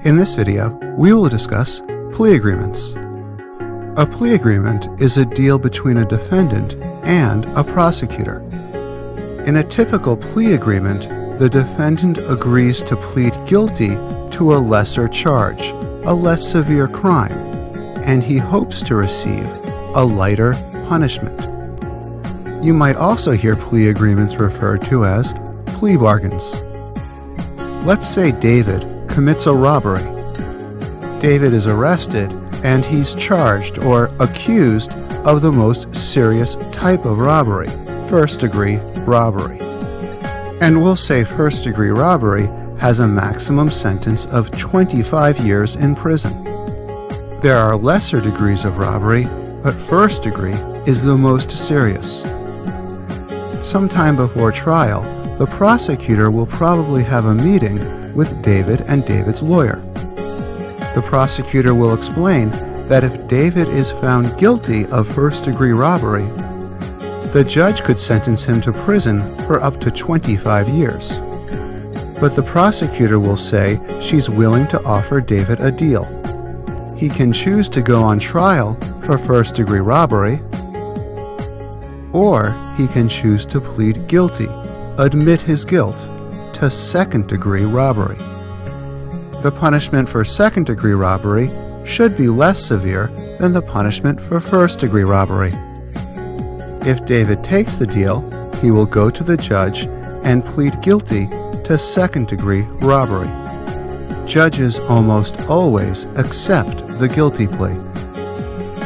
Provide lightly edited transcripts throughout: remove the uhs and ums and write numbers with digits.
In this video, we will discuss plea agreements. A plea agreement is a deal between a defendant and a prosecutor. In a typical plea agreement, the defendant agrees to plead guilty to a lesser charge, a less severe crime, and he hopes to receive a lighter punishment. You might also hear plea agreements referred to as plea bargains. Let's say David commits a robbery. David is arrested and he's charged or accused of the most serious type of robbery, first-degree robbery. And we'll say first-degree robbery has a maximum sentence of 25 years in prison. There are lesser degrees of robbery, but first degree is the most serious. Sometime before trial, the prosecutor will probably have a meeting with David and David's lawyer. The prosecutor will explain that if David is found guilty of first-degree robbery, the judge could sentence him to prison for up to 25 years. But the prosecutor will say she's willing to offer David a deal. He can choose to go on trial for first-degree robbery, or he can choose to plead guilty, admit his guilt, to second-degree robbery. The punishment for second-degree robbery should be less severe than the punishment for first-degree robbery. If David takes the deal, he will go to the judge and plead guilty to second-degree robbery. Judges almost always accept the guilty plea.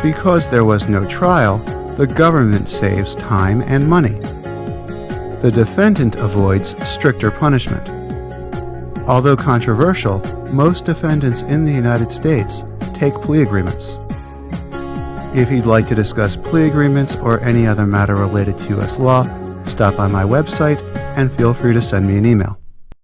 Because there was no trial, the government saves time and money. The defendant avoids stricter punishment. Although controversial, most defendants in the United States take plea agreements. If you'd like to discuss plea agreements or any other matter related to U.S. law, stop by my website and feel free to send me an email.